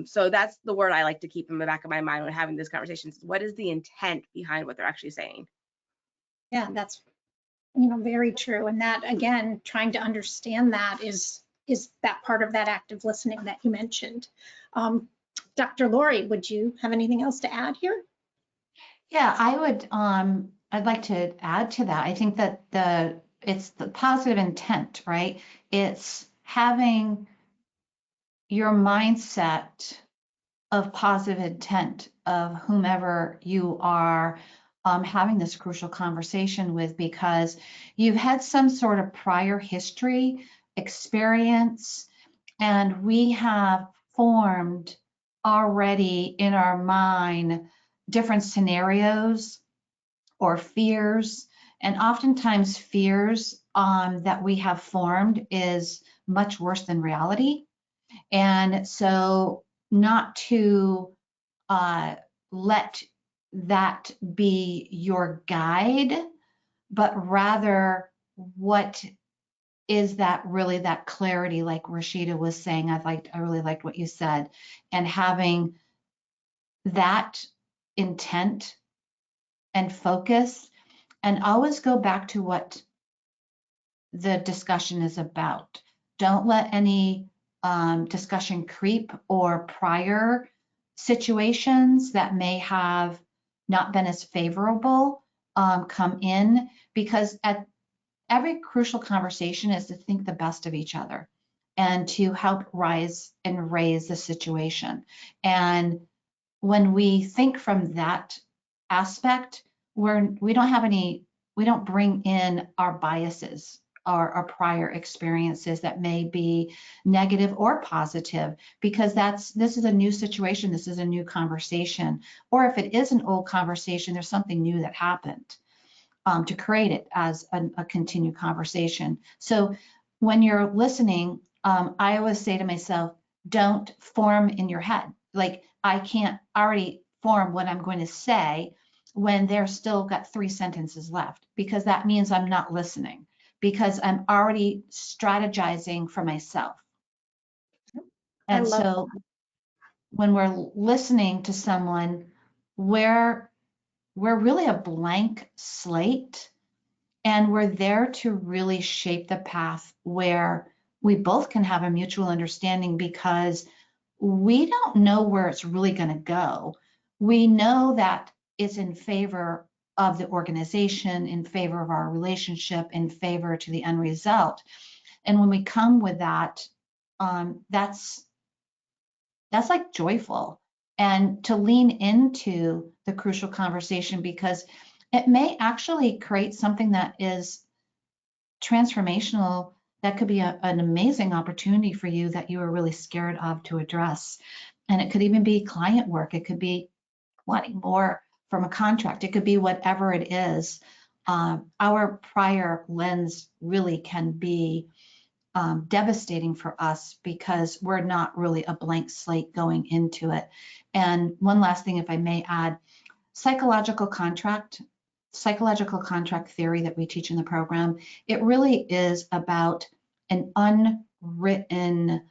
So that's the word I like to keep in the back of my mind when having these conversations. What is the intent behind what they're actually saying? Yeah, that's Very true. And that, again, trying to understand that is that part of that active listening that you mentioned. Dr. Laurie, would you have anything else to add here? Yeah, I would, I'd like to add to that. I think that it's the positive intent, right? It's having your mindset of positive intent of whomever you are having this crucial conversation with, because you've had some sort of prior history, experience, and we have formed already in our mind different scenarios or fears. And oftentimes fears that we have formed is much worse than reality. And so not to let that be your guide, but rather what is that really that clarity, like Rashida was saying. I really liked what you said, and having that intent and focus, and always go back to what the discussion is about. Don't let any discussion creep or prior situations that may have not been as favorable come in, because at every crucial conversation is to think the best of each other and to help rise and raise the situation. And when we think from that aspect, we don't bring in our biases or our prior experiences that may be negative or positive, because this is a new situation, this is a new conversation. Or if it is an old conversation, there's something new that happened to create it as a continued conversation. So when you're listening, I always say to myself, don't form in your head. Like, I can't already form what I'm going to say when there's still got 3 sentences left, because that means I'm not listening, because I'm already strategizing for myself. And so when we're listening to someone, we're really a blank slate, and we're there to really shape the path where we both can have a mutual understanding, because we don't know where it's really going to go. We know that it's in favor of the organization, in favor of our relationship, in favor to the end result. And when we come with that, that's like joyful, and to lean into the crucial conversation, because it may actually create something that is transformational, that could be an amazing opportunity for you that you are really scared of to address. And it could even be client work. It could be wanting more from a contract. It could be whatever it is. Our prior lens really can be devastating for us, because we're not really a blank slate going into it. And one last thing, if I may add, psychological contract theory that we teach in the program, it really is about an unwritten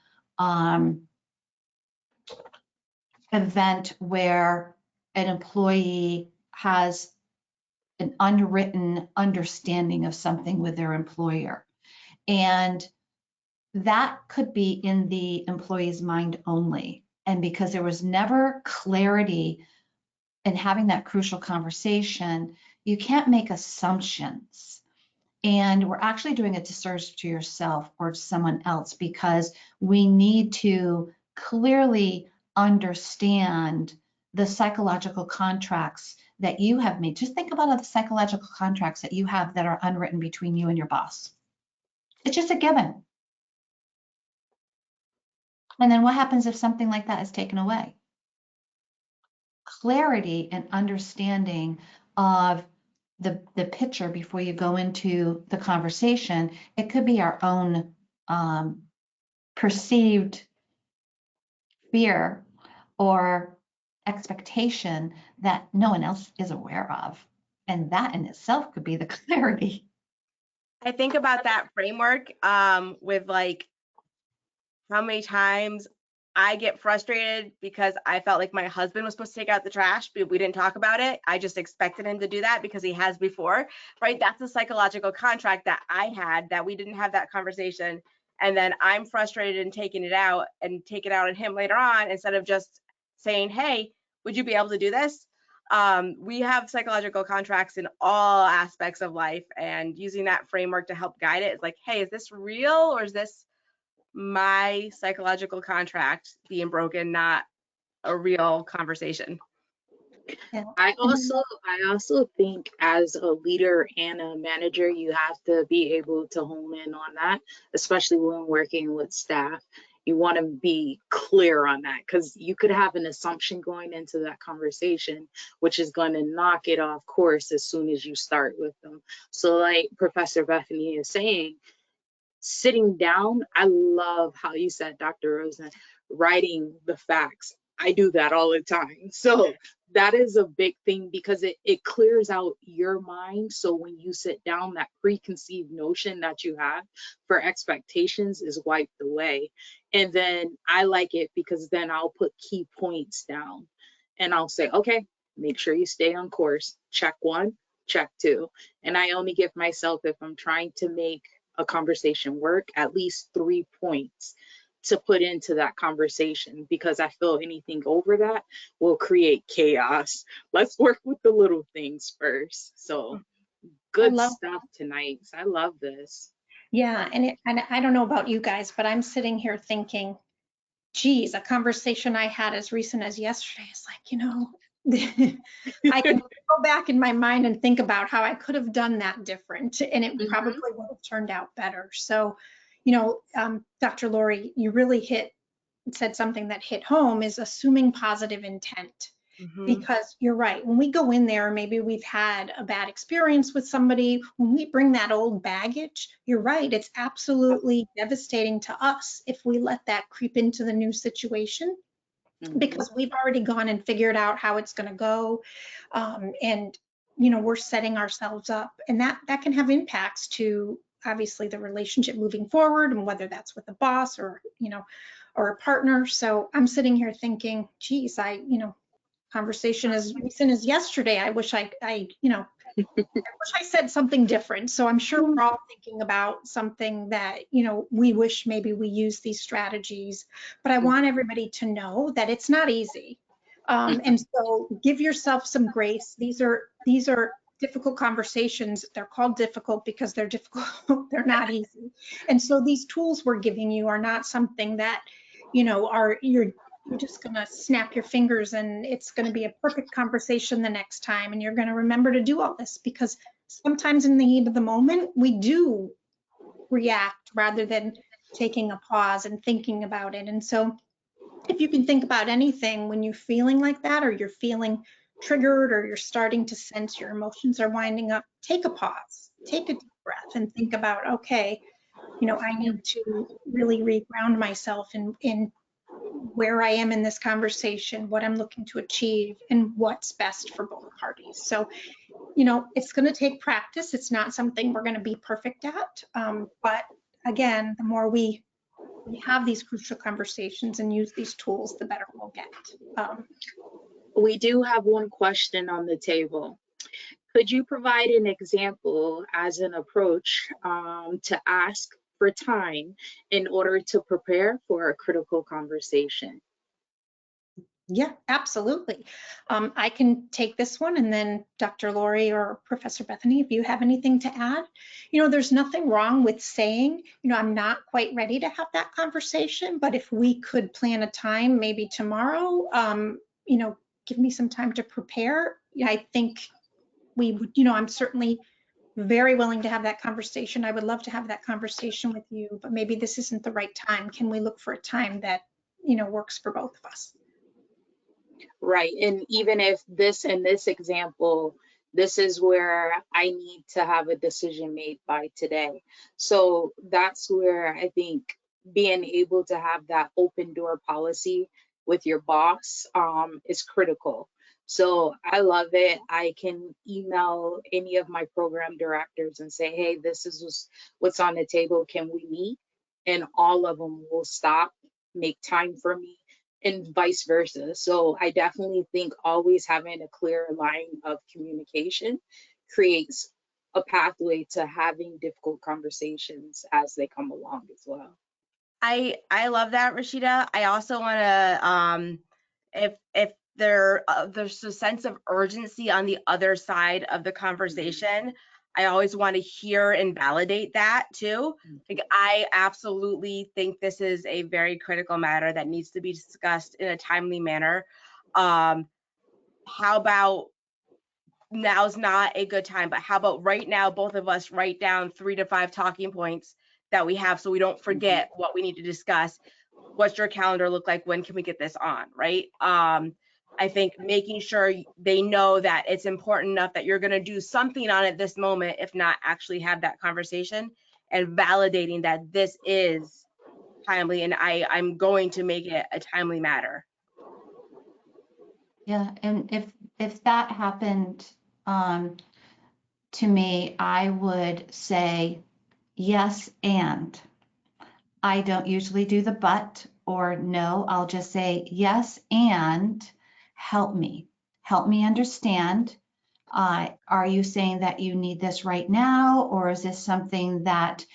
event where an employee has an unwritten understanding of something with their employer. And that could be in the employee's mind only. And because there was never clarity in having that crucial conversation, you can't make assumptions. And we're actually doing a disservice to yourself or to someone else, because we need to clearly understand the psychological contracts that you have made. Just think about all the psychological contracts that you have that are unwritten between you and your boss. It's just a given. And then what happens if something like that is taken away? Clarity and understanding of the picture before you go into the conversation. It could be our own perceived fear or expectation that no one else is aware of. And that in itself could be the clarity. I think about that framework with like how many times I get frustrated because I felt like my husband was supposed to take out the trash, but we didn't talk about it. I just expected him to do that because he has before, right? That's a psychological contract that I had, that we didn't have that conversation. And then I'm frustrated and taking it out and take it out on him later on, instead of just saying, hey, would you be able to do this? We have psychological contracts in all aspects of life, and using that framework to help guide it is like, hey, is this real, or is this my psychological contract being broken, not a real conversation? Yeah. I also think as a leader and a manager, you have to be able to hone in on that, especially when working with staff. You want to be clear on that, because you could have an assumption going into that conversation, which is going to knock it off course as soon as you start with them. So like Professor Bethany is saying, sitting down, I love how you said, Dr. Rosner, writing the facts. I do that all the time. So that is a big thing, because it clears out your mind. So when you sit down, that preconceived notion that you have for expectations is wiped away. And then I like it because then I'll put key points down and I'll say, okay, make sure you stay on course. Check 1, check 2. And I only give myself, if I'm trying to make a conversation work, at least 3 points to put into that conversation, because I feel anything over that will create chaos. Let's work with the little things first. So I good love, stuff tonight. I love this. yeah, and I don't know about you guys, but I'm sitting here thinking, geez, a conversation I had as recent as yesterday is like, I can go back in my mind and think about how I could have done that different, and it probably would have turned out better. So, Dr. Laurie, you really said something that hit home, is assuming positive intent. Because you're right, when we go in there, maybe we've had a bad experience with somebody, when we bring that old baggage, you're right, it's absolutely devastating to us if we let that creep into the new situation, because we've already gone and figured out how it's going to go. And we're setting ourselves up, and that can have impacts to obviously the relationship moving forward, and whether that's with a boss or or a partner. So I'm sitting here thinking, geez, conversation as recent as yesterday, I wish I said something different. So I'm sure we're all thinking about something that, we wish maybe we use these strategies, but I want everybody to know that it's not easy. And so give yourself some grace. These are difficult conversations. They're called difficult because they're difficult. They're not easy. And so these tools we're giving you are not something that, you're just going to snap your fingers and it's going to be a perfect conversation the next time. And you're going to remember to do all this, because sometimes in the heat of the moment, we do react rather than taking a pause and thinking about it. And so if you can think about anything when you're feeling like that, or you're feeling triggered, or you're starting to sense your emotions are winding up, take a pause, take a deep breath, and think about, okay, I need to really reground myself in where I am in this conversation, what I'm looking to achieve, and what's best for both parties. So, it's going to take practice. It's not something we're going to be perfect at. But again, the more we have these crucial conversations and use these tools, the better we'll get. We do have one question on the table. Could you provide an example as an approach to ask for time in order to prepare for a critical conversation? Yeah, absolutely. I can take this one, and then Dr. Laurie or Professor Bethany, if you have anything to add. There's nothing wrong with saying, I'm not quite ready to have that conversation, but if we could plan a time, maybe tomorrow, give me some time to prepare. I think we would, I'm certainly very willing to have that conversation. I would love to have that conversation with you, but maybe this isn't the right time. Can we look for a time that, works for both of us? Right. And even if in this example, this is where I need to have a decision made by today. So that's where I think being able to have that open door policy with your boss is critical. So I love it. I can email any of my program directors and say, hey, this is what's on the table. Can we meet? And all of them will stop, make time for me. and vice versa. So I definitely think always having a clear line of communication creates a pathway to having difficult conversations as they come along as well. I love that, Rashida. I also want to if there's a sense of urgency on the other side of the conversation, I always want to hear and validate that too. Like, I absolutely think this is a very critical matter that needs to be discussed in a timely manner. How about now's not a good time, but how about right now, both of us write down 3 to 5 talking points that we have so we don't forget what we need to discuss. What's your calendar look like? When can we get this on, right? I think making sure they know that it's important enough that you're going to do something on it this moment, if not actually have that conversation, and validating that this is timely and I'm going to make it a timely matter. Yeah, and if that happened to me, I would say yes, and I don't usually do the but or no. I'll just say yes, and help me understand. Are you saying that you need this right now, or is this something that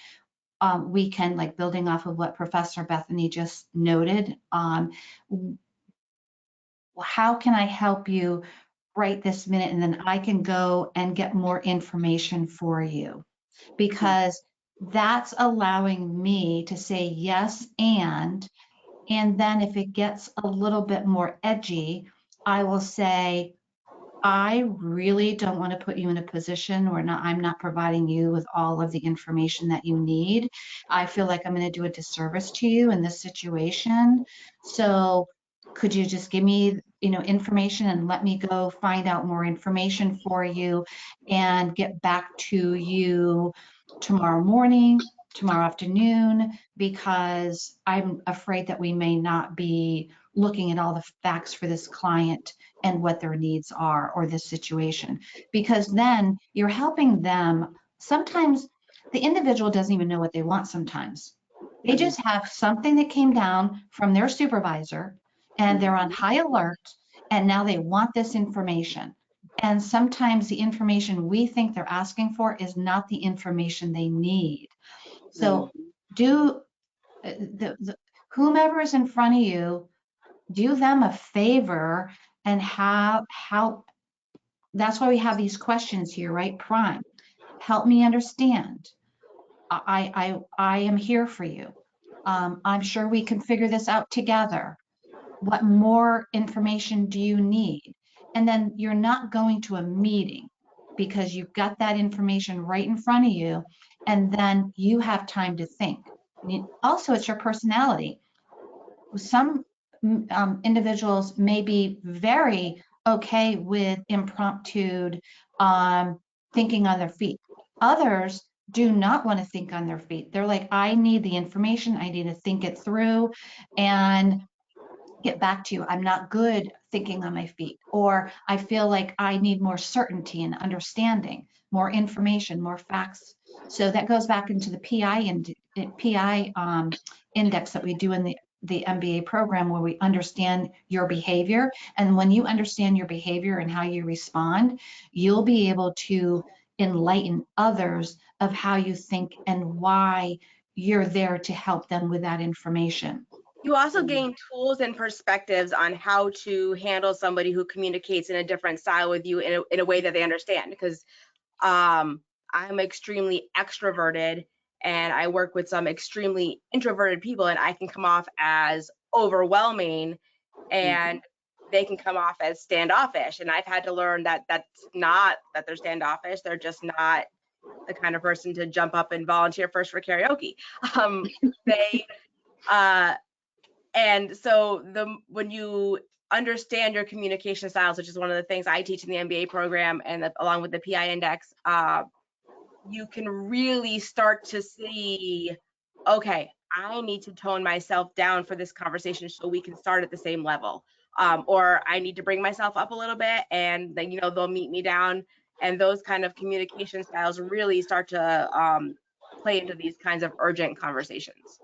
we can, like building off of what Professor Bethany just noted, how can I help you right this minute, and then I can go and get more information for you, because that's allowing me to say yes, and then if it gets a little bit more edgy, I will say, I really don't want to put you in a position where I'm not providing you with all of the information that you need. I feel like I'm going to do a disservice to you in this situation. So could you just give me, information and let me go find out more information for you and get back to you tomorrow morning, tomorrow afternoon, because I'm afraid that we may not be looking at all the facts for this client and what their needs are, or this situation, because then you're helping them. Sometimes the individual doesn't even know what they want. Sometimes they just have something that came down from their supervisor and they're on high alert, and now they want this information. And sometimes the information we think they're asking for is not the information they need. So do whomever is in front of you, do them a favor and help. That's why we have these questions here, right? Prime, help me understand. I am here for you. I'm sure we can figure this out together. What more information do you need? And then you're not going to a meeting because you've got that information right in front of you, and then you have time to think. Also, it's your personality. Some individuals may be very okay with impromptu thinking on their feet. Others do not want to think on their feet. They're like, I need the information, I need to think it through and get back to you. I'm not good thinking on my feet, or I feel like I need more certainty and understanding, more information, more facts. So that goes back into the PI index that we do in the MBA program, where we understand your behavior. And when you understand your behavior and how you respond, you'll be able to enlighten others of how you think and why you're there to help them with that information. You also gain tools and perspectives on how to handle somebody who communicates in a different style with you in a way that they understand, because I'm extremely extroverted and I work with some extremely introverted people, and I can come off as overwhelming and they can come off as standoffish. And I've had to learn that that's not that they're standoffish. They're just not the kind of person to jump up and volunteer first for karaoke. They and so when you understand your communication styles, which is one of the things I teach in the MBA program, and along with the PI index, you can really start to see, okay, I need to tone myself down for this conversation so we can start at the same level. Or I need to bring myself up a little bit, and then, they'll meet me down. And those kind of communication styles really start to play into these kinds of urgent conversations.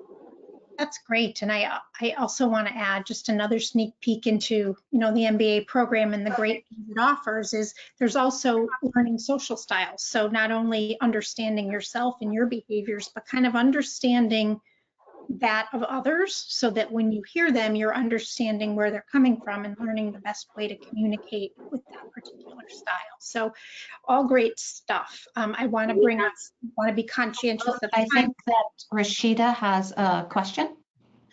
That's great. And I also want to add just another sneak peek into, the MBA program and the great things it offers is there's also learning social styles. So not only understanding yourself and your behaviors, but kind of understanding that of others so that when you hear them, you're understanding where they're coming from and learning the best way to communicate with that particular style. So all great stuff. I want to be conscientious of I time. think that Rashida has a question.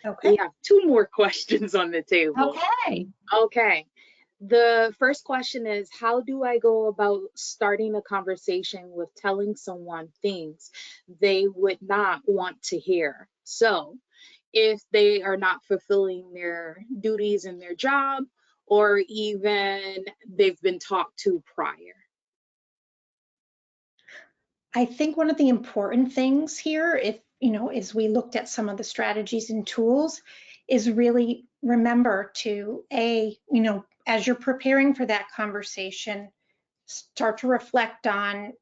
Okay. We have two more questions on the table. Okay. Okay. The first question is, how do I go about starting a conversation with telling someone things they would not want to hear? So, if they are not fulfilling their duties in their job, or even they've been talked to prior. I think one of the important things here, if, as we looked at some of the strategies and tools, is really remember to, as you're preparing for that conversation, start to reflect on,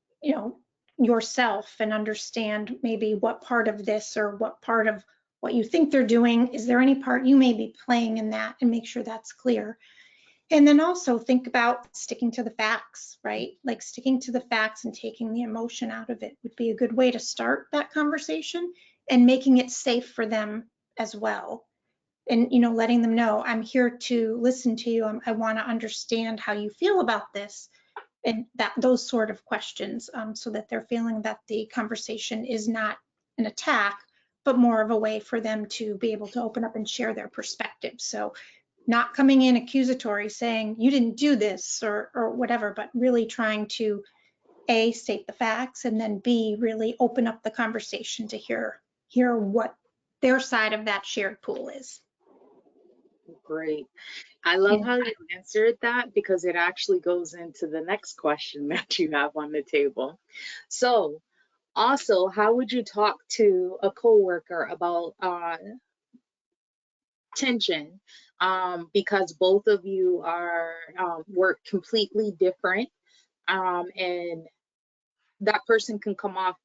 yourself and understand maybe what part of this or what part of what you think they're doing, is there any part you may be playing in that, and make sure that's clear. And then also think about sticking to the facts, right? Like sticking to the facts and taking the emotion out of it would be a good way to start that conversation, and making it safe for them as well. And, letting them know, I'm here to listen to you. I want to understand how you feel about this, and those sort of questions, so that they're feeling that the conversation is not an attack, but more of a way for them to be able to open up and share their perspective. So not coming in accusatory saying you didn't do this or whatever, but really trying to A, state the facts, and then B, really open up the conversation to hear what their side of that shared pool is. Great. I love Yeah. how you answered that, because it actually goes into the next question that you have on the table. So, also, how would you talk to a coworker about tension? Because both of you are work completely different, and that person can come off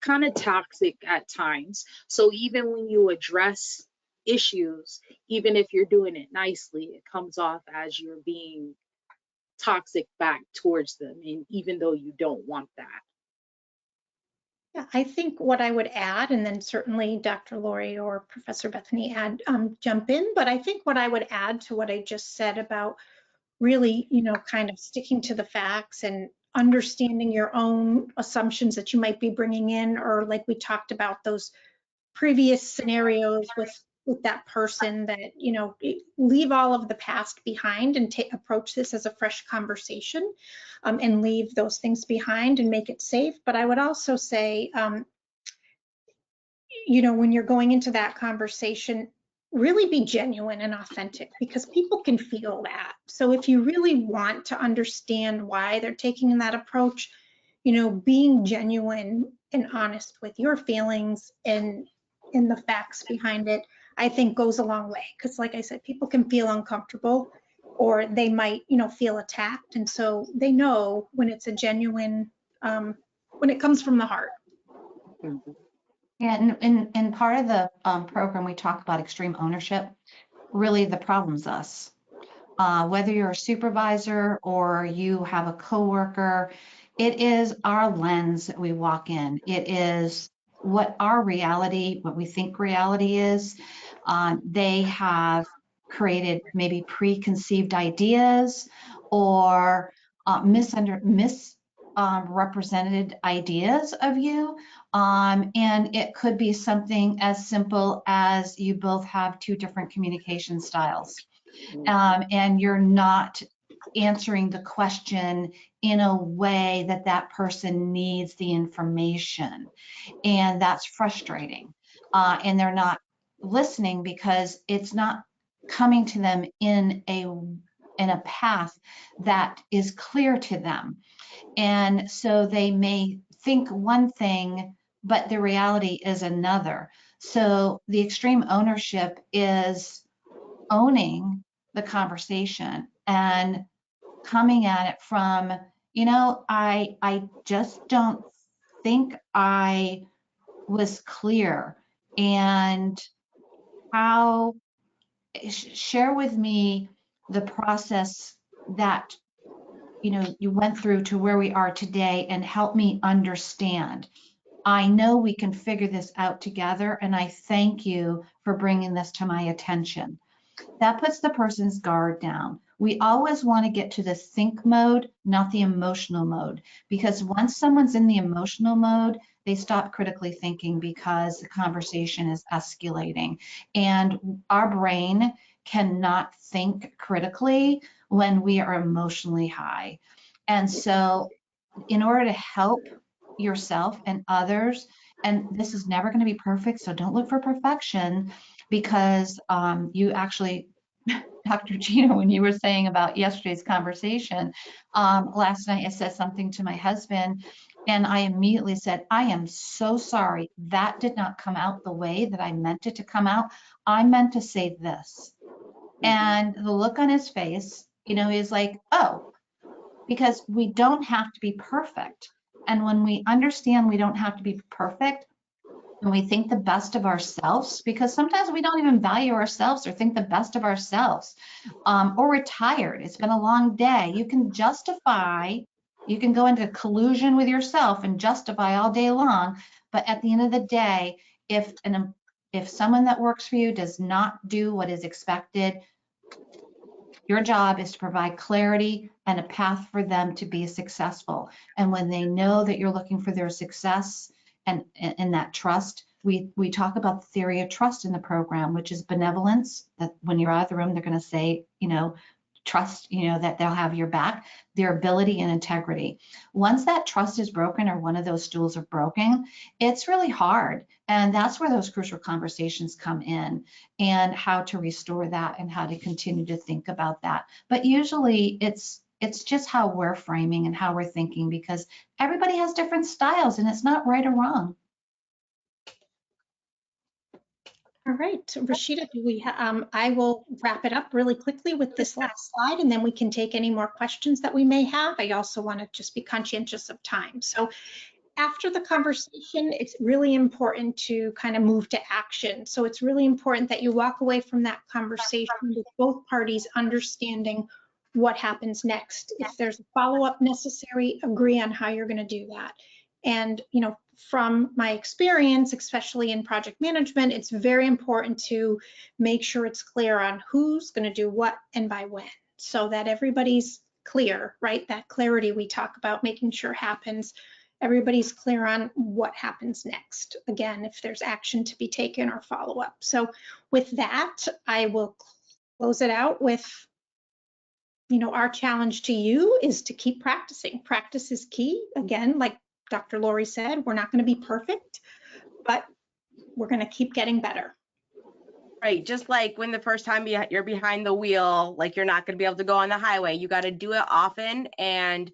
kind of toxic at times. So even when you address issues, even if you're doing it nicely, it comes off as you're being toxic back towards them, and even though you don't want that. Yeah, I think what I would add, and then certainly Dr. Laurie or Professor Bethany jump in, but I think what I would add to what I just said about really, kind of sticking to the facts and understanding your own assumptions that you might be bringing in, or like we talked about those previous scenarios with that person, that, leave all of the past behind and approach this as a fresh conversation, and leave those things behind and make it safe. But I would also say, when you're going into that conversation, really be genuine and authentic, because people can feel that. So if you really want to understand why they're taking that approach, being genuine and honest with your feelings and the facts behind it, I think goes a long way. Because like I said, people can feel uncomfortable, or they might, feel attacked. And so they know when it's a genuine, when it comes from the heart. Mhm. Yeah, and part of the program, we talk about extreme ownership. Really, the problem's us. Whether you're a supervisor or you have a coworker, it is our lens that we walk in. It is what our reality, what we think reality is. They have created maybe preconceived ideas or misrepresented ideas of you. And it could be something as simple as you both have two different communication styles. And you're not answering the question in a way that that person needs the information. And that's frustrating. And they're not listening because it's not coming to them in a path that is clear to them. And so they may think one thing, but the reality is another. So the extreme ownership is owning the conversation and coming at it from, I just don't think I was clear. And share with me the process that you went through to where we are today, and help me understand. I know we can figure this out together, and I thank you for bringing this to my attention. That puts the person's guard down. We always want to get to the think mode, not the emotional mode, because once someone's in the emotional mode, they stop critically thinking because the conversation is escalating. And our brain cannot think critically when we are emotionally high. And so, in order to help yourself and others, and this is never going to be perfect, so don't look for perfection, because you actually, Dr. Gina, when you were saying about yesterday's conversation, last night I said something to my husband, and I immediately said, I am so sorry. That did not come out the way that I meant it to come out. I meant to say this. And the look on his face, is like, oh, because we don't have to be perfect. And when we understand we don't have to be perfect, and we think the best of ourselves, because sometimes we don't even value ourselves or think the best of ourselves, or we're tired, it's been a long day. You can go into collusion with yourself and justify all day long. But at the end of the day, if someone that works for you does not do what is expected, your job is to provide clarity and a path for them to be successful. And when they know that you're looking for their success and that trust, we talk about the theory of trust in the program, which is benevolence, that when you're out of the room, they're going to say, trust, that they'll have your back, their ability and integrity. Once that trust is broken, or one of those stools are broken, it's really hard. And that's where those crucial conversations come in, and how to restore that and how to continue to think about that. But usually it's just how we're framing and how we're thinking, because everybody has different styles and it's not right or wrong. All right, Rashida, I will wrap it up really quickly with this last slide, and then we can take any more questions that we may have. I also want to just be conscientious of time. So after the conversation, it's really important to kind of move to action. So it's really important that you walk away from that conversation with both parties understanding what happens next. If there's a follow-up necessary, agree on how you're going to do that. And, from my experience, especially in project management, it's very important to make sure it's clear on who's going to do what and by when, so that everybody's clear, right? That clarity we talk about, making sure happens. Everybody's clear on what happens next. Again, if there's action to be taken or follow up. So with that, I will close it out with, our challenge to you is to keep practicing. Practice is key. Again, like Dr. Laurie said, we're not going to be perfect, but we're going to keep getting better. Right, just like when the first time you're behind the wheel, like you're not going to be able to go on the highway. You got to do it often. And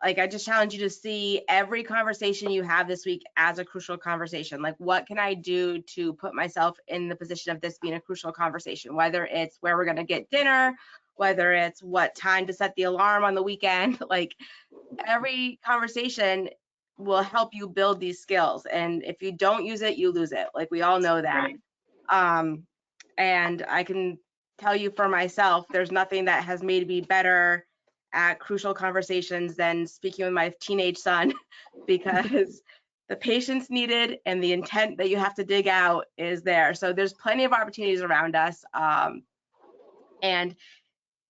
like, I just challenge you to see every conversation you have this week as a crucial conversation. Like, what can I do to put myself in the position of this being a crucial conversation? Whether it's where we're going to get dinner, whether it's what time to set the alarm on the weekend, like every conversation will help you build these skills. And if you don't use it, you lose it. Like, we all know that. And I can tell you for myself, there's nothing that has made me better at crucial conversations than speaking with my teenage son, because the patience needed and the intent that you have to dig out is there. So there's plenty of opportunities around us. And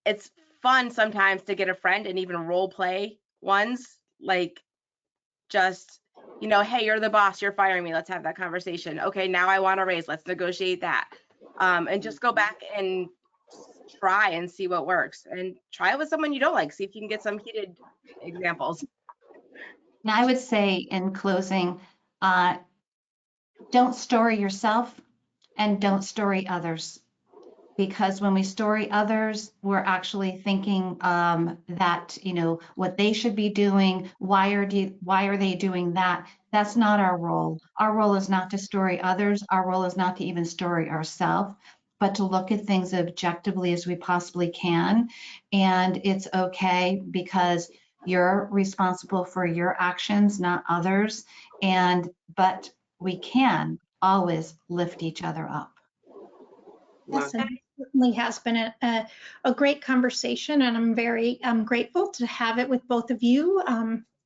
it's fun sometimes to get a friend and even role play ones, like just, hey, you're the boss, you're firing me, let's have that conversation. Okay, now I want a raise, let's negotiate that. And just go back and try and see what works, and try it with someone you don't like, see if you can get some heated examples. Now, I would say in closing, don't story yourself and don't story others. Because when we story others, we're actually thinking that, what they should be doing, why are they doing that? That's not our role. Our role is not to story others. Our role is not to even story ourselves, but to look at things objectively as we possibly can. And it's okay, because you're responsible for your actions, not others. But we can always lift each other up. Yes, and it certainly has been a great conversation, and I'm very grateful to have it with both of you,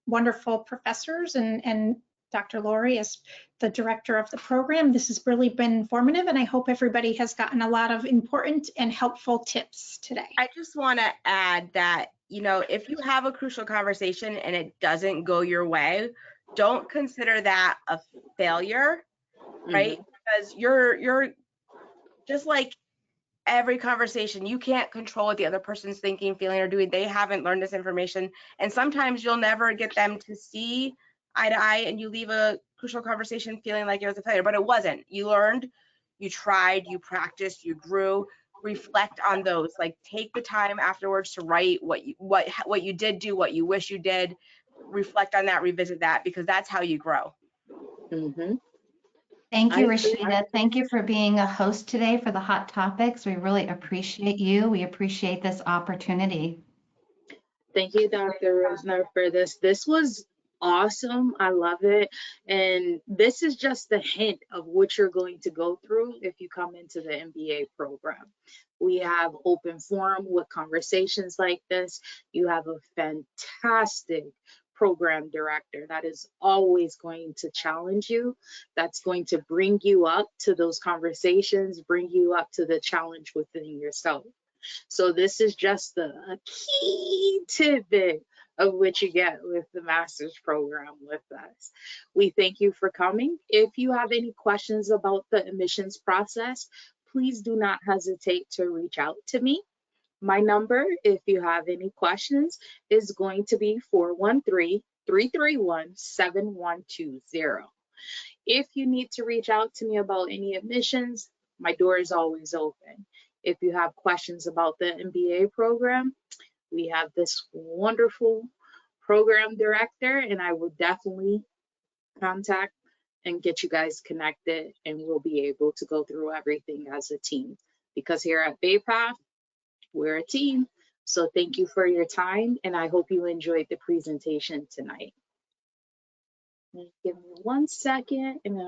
wonderful professors, and Dr. Laurie as the director of the program. This has really been informative, and I hope everybody has gotten a lot of important and helpful tips today. I just want to add that, you know, if you have a crucial conversation and it doesn't go your way, don't consider that a failure, right? Because you're just like every conversation, you can't control what the other person's thinking, feeling, or doing. They haven't learned this information, and sometimes you'll never get them to see eye to eye, and you leave a crucial conversation feeling like it was a failure, but it wasn't. You learned, you tried, you practiced, you grew. Reflect on those. Like, take the time afterwards to write what you did do, what you wish you did. Reflect on that, revisit that, because that's how you grow. Thank you, Rashida. Thank you for being a host today for the Hot Topics. We really appreciate you. We appreciate this opportunity. Thank you, Dr. Rosner, for this. This was awesome. I love it. And this is just the hint of what you're going to go through if you come into the MBA program. We have open forum with conversations like this. You have a fantastic program director that is always going to challenge you, that's going to bring you up to those conversations, bring you up to the challenge within yourself. So this is just a key tidbit of what you get with the master's program with us. We thank you for coming. If you have any questions about the admissions process, please do not hesitate to reach out to me. My number, if you have any questions, is going to be 413-331-7120. If you need to reach out to me about any admissions, my door is always open. If you have questions about the MBA program, we have this wonderful program director, and I will definitely contact and get you guys connected, and we'll be able to go through everything as a team. Because here at BayPath, we're a team. So thank you for your time, and I hope you enjoyed the presentation tonight. Give me 1 second, and